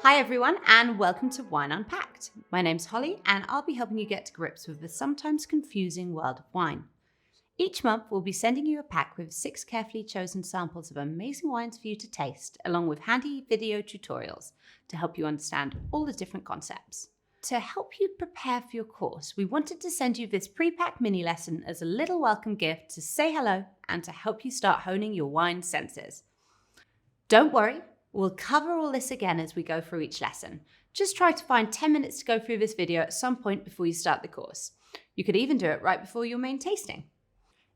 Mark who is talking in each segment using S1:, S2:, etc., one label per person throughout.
S1: Hi everyone and welcome to Wine Unpacked. My name's Holly and I'll be helping you get to grips with the sometimes confusing world of wine. Each month we'll be sending you a pack with 6 carefully chosen samples of amazing wines for you to taste, along with handy video tutorials to help you understand all the different concepts. To help you prepare for your course, we wanted to send you this pre-packed mini lesson as a little welcome gift to say hello and to help you start honing your wine senses. Don't worry, we'll cover all this again as we go through each lesson. Just try to find 10 minutes to go through this video at some point before you start the course. You could even do it right before your main tasting.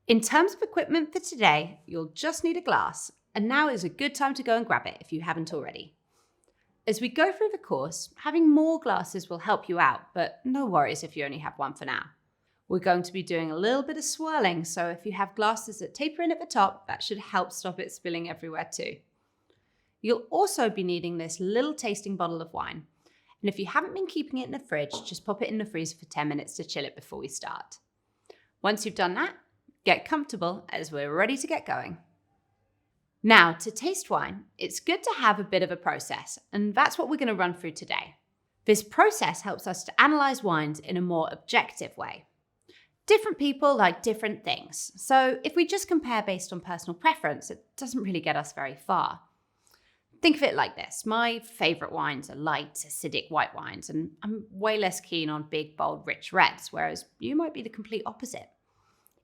S1: In terms of equipment for today, you'll just need a glass, and now is a good time to go and grab it if you haven't already. As we go through the course, having more glasses will help you out, but no worries if you only have one for now. We're going to be doing a little bit of swirling, so if you have glasses that taper in at the top, that should help stop it spilling everywhere too. You'll also be needing this little tasting bottle of wine. And if you haven't been keeping it in the fridge, just pop it in the freezer for 10 minutes to chill it before we start. Once you've done that, get comfortable as we're ready to get going. Now, to taste wine, it's good to have a bit of a process, and that's what we're going to run through today. This process helps us to analyze wines in a more objective way. Different people like different things, so if we just compare based on personal preference, it doesn't really get us very far. Think of it like this. My favourite wines are light, acidic white wines, and I'm way less keen on big, bold, rich reds, whereas you might be the complete opposite.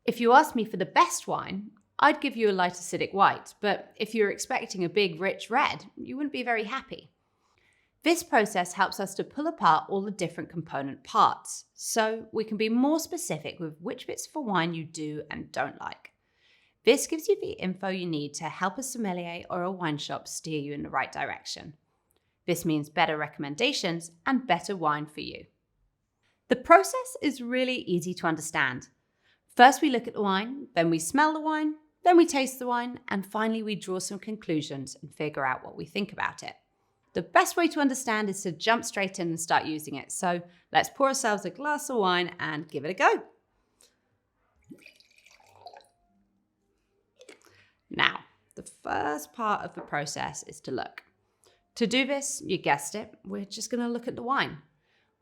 S1: If you asked me for the best wine, I'd give you a light acidic white, but if you're expecting a big, rich red, you wouldn't be very happy. This process helps us to pull apart all the different component parts, so we can be more specific with which bits of a wine you do and don't like. This gives you the info you need to help a sommelier or a wine shop steer you in the right direction. This means better recommendations and better wine for you. The process is really easy to understand. First we look at the wine, then we smell the wine, then we taste the wine, and finally we draw some conclusions and figure out what we think about it. The best way to understand is to jump straight in and start using it. So let's pour ourselves a glass of wine and give it a go. Now, the first part of the process is to look. To do this, you guessed it, we're just going to look at the wine.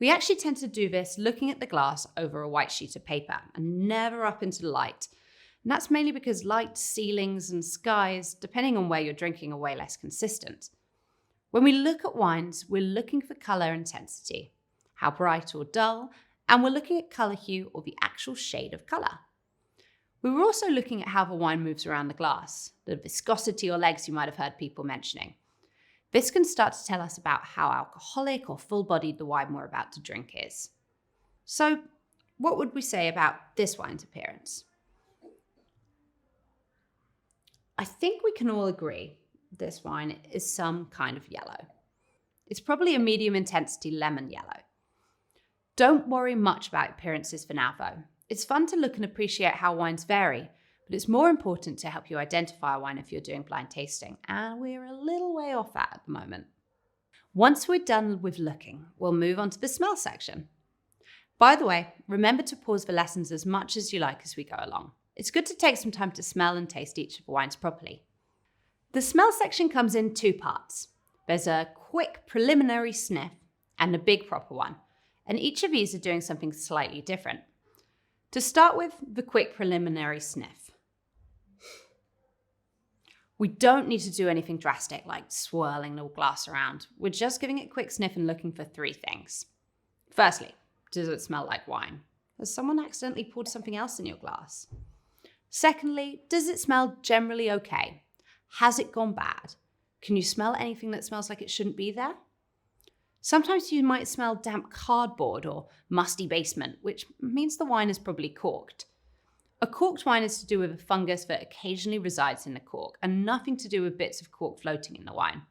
S1: We actually tend to do this looking at the glass over a white sheet of paper and never up into the light. And that's mainly because light, ceilings and skies, depending on where you're drinking, are way less consistent. When we look at wines, we're looking for colour intensity, how bright or dull, and we're looking at colour hue or the actual shade of colour. We were also looking at how the wine moves around the glass, the viscosity or legs you might have heard people mentioning. This can start to tell us about how alcoholic or full-bodied the wine we're about to drink is. So, what would we say about this wine's appearance? I think we can all agree this wine is some kind of yellow. It's probably a medium intensity lemon yellow. Don't worry much about appearances for now though. It's fun to look and appreciate how wines vary, but it's more important to help you identify a wine if you're doing blind tasting, and we're a little way off that at the moment. Once we're done with looking, we'll move on to the smell section. By the way, remember to pause the lessons as much as you like as we go along. It's good to take some time to smell and taste each of the wines properly. The smell section comes in 2 parts. There's a quick preliminary sniff and a big proper one, and each of these are doing something slightly different. To start with, the quick preliminary sniff. We don't need to do anything drastic like swirling the glass around. We're just giving it a quick sniff and looking for 3 things. Firstly, does it smell like wine? Has someone accidentally poured something else in your glass? Secondly, does it smell generally okay? Has it gone bad? Can you smell anything that smells like it shouldn't be there? Sometimes you might smell damp cardboard or musty basement, which means the wine is probably corked. A corked wine is to do with a fungus that occasionally resides in the cork and nothing to do with bits of cork floating in the wine.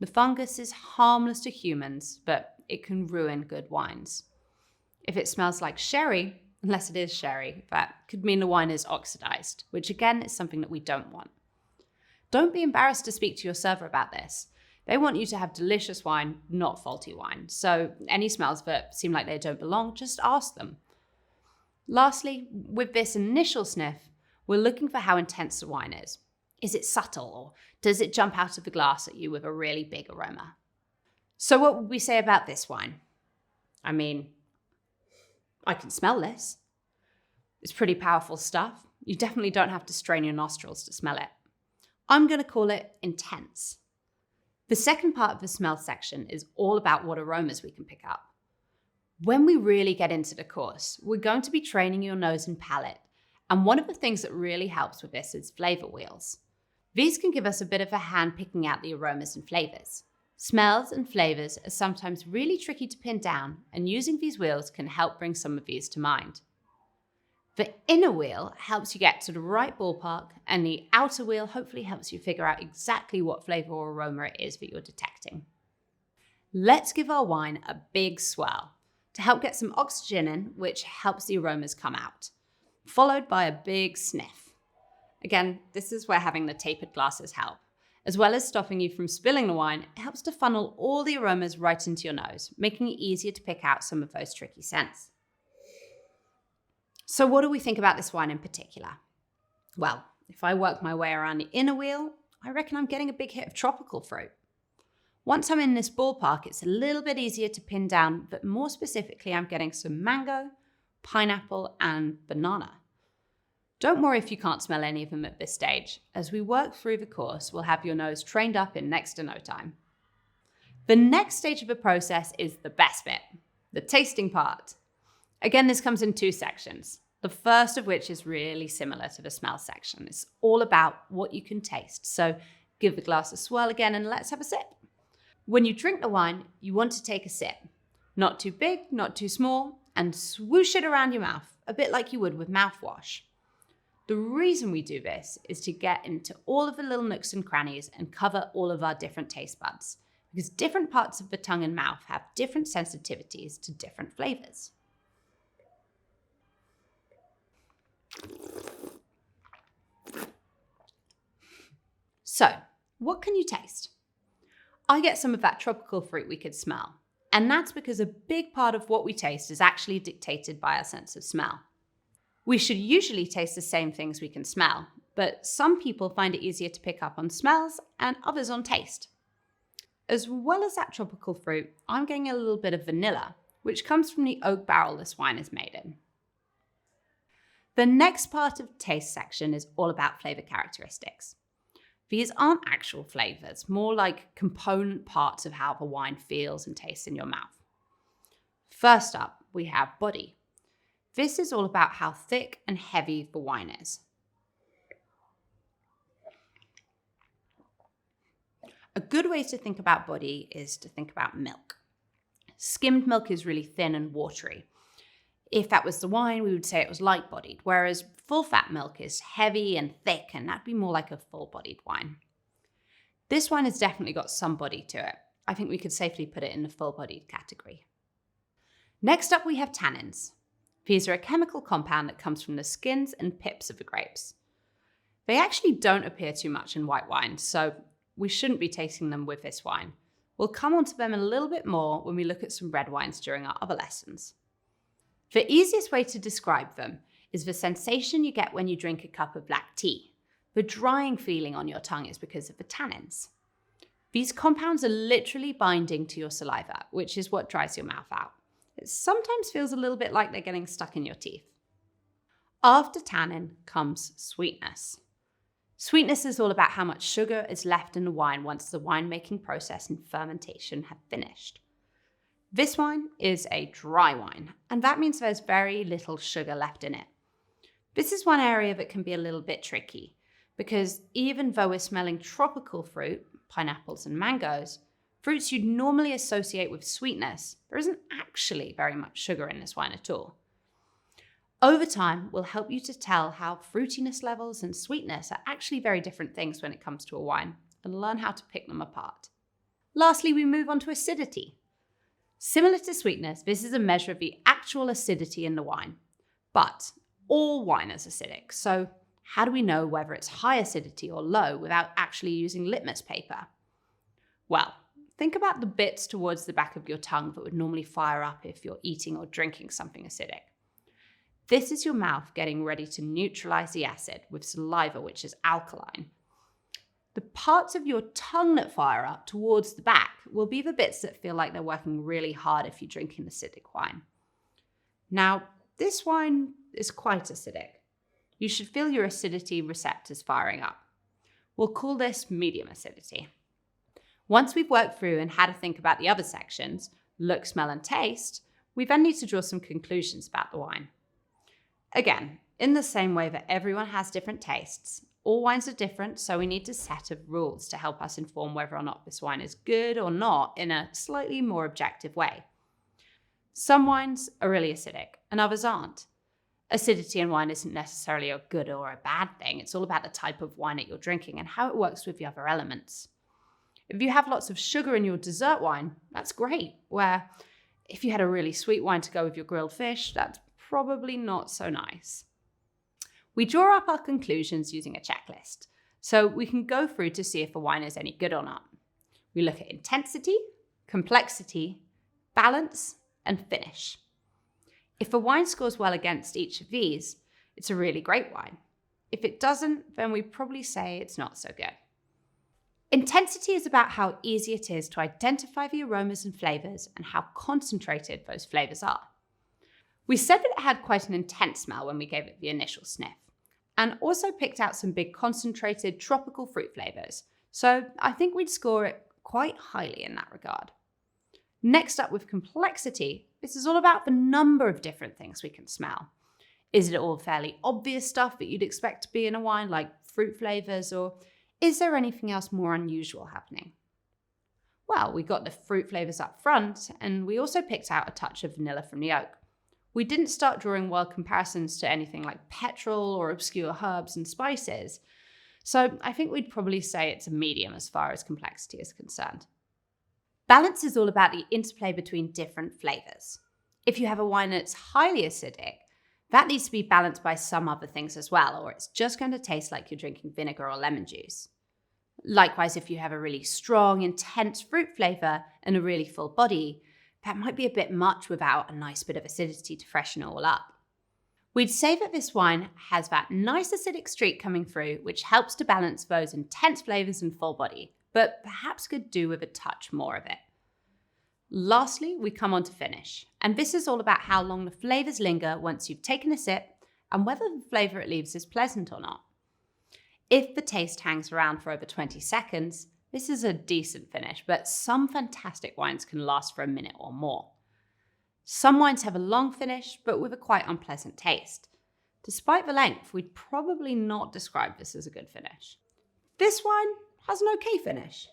S1: The fungus is harmless to humans, but it can ruin good wines. If it smells like sherry, unless it is sherry, that could mean the wine is oxidized, which again is something that we don't want. Don't be embarrassed to speak to your server about this. They want you to have delicious wine, not faulty wine. So any smells that seem like they don't belong, just ask them. Lastly, with this initial sniff, we're looking for how intense the wine is. Is it subtle or does it jump out of the glass at you with a really big aroma? So what would we say about this wine? I mean, I can smell this. It's pretty powerful stuff. You definitely don't have to strain your nostrils to smell it. I'm going to call it intense. The second part of the smell section is all about what aromas we can pick up. When we really get into the course, we're going to be training your nose and palate. And one of the things that really helps with this is flavor wheels. These can give us a bit of a hand picking out the aromas and flavors. Smells and flavors are sometimes really tricky to pin down, and using these wheels can help bring some of these to mind. The inner wheel helps you get to the right ballpark, and the outer wheel hopefully helps you figure out exactly what flavor or aroma it is that you're detecting. Let's give our wine a big swirl to help get some oxygen in, which helps the aromas come out, followed by a big sniff. Again, this is where having the tapered glasses help. As well as stopping you from spilling the wine, it helps to funnel all the aromas right into your nose, making it easier to pick out some of those tricky scents. So what do we think about this wine in particular? Well, if I work my way around the inner wheel, I reckon I'm getting a big hit of tropical fruit. Once I'm in this ballpark, it's a little bit easier to pin down, but more specifically, I'm getting some mango, pineapple, and banana. Don't worry if you can't smell any of them at this stage. As we work through the course, we'll have your nose trained up in next to no time. The next stage of the process is the best bit, the tasting part. Again, this comes in two sections, the first of which is really similar to the smell section. It's all about what you can taste. So give the glass a swirl again and let's have a sip. When you drink the wine, you want to take a sip. Not too big, not too small, and swoosh it around your mouth, a bit like you would with mouthwash. The reason we do this is to get into all of the little nooks and crannies and cover all of our different taste buds, because different parts of the tongue and mouth have different sensitivities to different flavors. So, what can you taste? I get some of that tropical fruit we could smell, and that's because a big part of what we taste is actually dictated by our sense of smell. We should usually taste the same things we can smell, but some people find it easier to pick up on smells and others on taste. As well as that tropical fruit, I'm getting a little bit of vanilla, which comes from the oak barrel this wine is made in. The next part of the taste section is all about flavor characteristics. These aren't actual flavors, more like component parts of how the wine feels and tastes in your mouth. First up, we have body. This is all about how thick and heavy the wine is. A good way to think about body is to think about milk. Skimmed milk is really thin and watery. If that was the wine, we would say it was light-bodied, whereas full-fat milk is heavy and thick, and that'd be more like a full-bodied wine. This wine has definitely got some body to it. I think we could safely put it in the full-bodied category. Next up, we have tannins. These are a chemical compound that comes from the skins and pips of the grapes. They actually don't appear too much in white wine, so we shouldn't be tasting them with this wine. We'll come onto them a little bit more when we look at some red wines during our other lessons. The easiest way to describe them is the sensation you get when you drink a cup of black tea. The drying feeling on your tongue is because of the tannins. These compounds are literally binding to your saliva, which is what dries your mouth out. It sometimes feels a little bit like they're getting stuck in your teeth. After tannin comes sweetness. Sweetness is all about how much sugar is left in the wine once the winemaking process and fermentation have finished. This wine is a dry wine, and that means there's very little sugar left in it. This is one area that can be a little bit tricky, because even though we're smelling tropical fruit, pineapples and mangoes, fruits you'd normally associate with sweetness, there isn't actually very much sugar in this wine at all. Over time, we'll help you to tell how fruitiness levels and sweetness are actually very different things when it comes to a wine, and learn how to pick them apart. Lastly, we move on to acidity. Similar to sweetness, this is a measure of the actual acidity in the wine. But all wine is acidic, so how do we know whether it's high acidity or low without actually using litmus paper? Well, think about the bits towards the back of your tongue that would normally fire up if you're eating or drinking something acidic. This is your mouth getting ready to neutralize the acid with saliva, which is alkaline. The parts of your tongue that fire up towards the back will be the bits that feel like they're working really hard if you're drinking acidic wine. Now, this wine is quite acidic. You should feel your acidity receptors firing up. We'll call this medium acidity. Once we've worked through and had a think about the other sections, look, smell, and taste, we then need to draw some conclusions about the wine. Again, in the same way that everyone has different tastes, all wines are different, so we need a set of rules to help us inform whether or not this wine is good or not in a slightly more objective way. Some wines are really acidic and others aren't. Acidity in wine isn't necessarily a good or a bad thing. It's all about the type of wine that you're drinking and how it works with the other elements. If you have lots of sugar in your dessert wine, that's great. Where if you had a really sweet wine to go with your grilled fish, that's probably not so nice. We draw up our conclusions using a checklist, so we can go through to see if a wine is any good or not. We look at intensity, complexity, balance, and finish. If a wine scores well against each of these, it's a really great wine. If it doesn't, then we probably say it's not so good. Intensity is about how easy it is to identify the aromas and flavours and how concentrated those flavours are. We said that it had quite an intense smell when we gave it the initial sniff, and also picked out some big concentrated tropical fruit flavours, so I think we'd score it quite highly in that regard. Next up with complexity, this is all about the number of different things we can smell. Is it all fairly obvious stuff that you'd expect to be in a wine, like fruit flavours, or is there anything else more unusual happening? Well, we got the fruit flavours up front, and we also picked out a touch of vanilla from the oak. We didn't start drawing wild comparisons to anything like petrol or obscure herbs and spices, so I think we'd probably say it's a medium as far as complexity is concerned. Balance is all about the interplay between different flavours. If you have a wine that's highly acidic, that needs to be balanced by some other things as well, or it's just going to taste like you're drinking vinegar or lemon juice. Likewise, if you have a really strong, intense fruit flavour and a really full body, that might be a bit much without a nice bit of acidity to freshen it all up. We'd say that this wine has that nice acidic streak coming through, which helps to balance those intense flavours and full body, but perhaps could do with a touch more of it. Lastly, we come on to finish, and this is all about how long the flavours linger once you've taken a sip and whether the flavour it leaves is pleasant or not. If the taste hangs around for over 20 seconds, this is a decent finish, but some fantastic wines can last for a minute or more. Some wines have a long finish, but with a quite unpleasant taste. Despite the length, we'd probably not describe this as a good finish. This wine has an okay finish.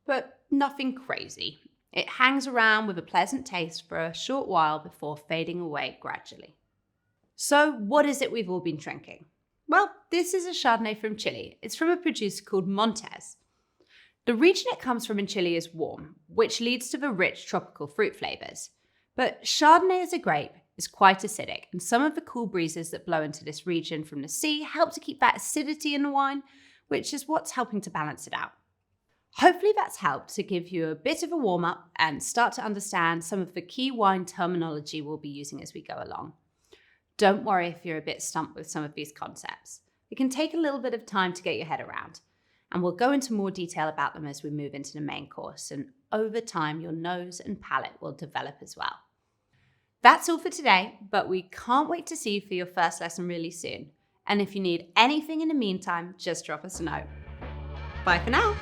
S1: But nothing crazy. It hangs around with a pleasant taste for a short while before fading away gradually. So what is it we've all been drinking? Well, this is a Chardonnay from Chile. It's from a producer called Montes. The region it comes from in Chile is warm, which leads to the rich tropical fruit flavours. But Chardonnay as a grape is quite acidic, and some of the cool breezes that blow into this region from the sea help to keep that acidity in the wine, which is what's helping to balance it out. Hopefully that's helped to give you a bit of a warm-up and start to understand some of the key wine terminology we'll be using as we go along. Don't worry if you're a bit stumped with some of these concepts. It can take a little bit of time to get your head around, and we'll go into more detail about them as we move into the main course, and over time your nose and palate will develop as well. That's all for today, but we can't wait to see you for your first lesson really soon. And if you need anything in the meantime, just drop us a note. Bye for now.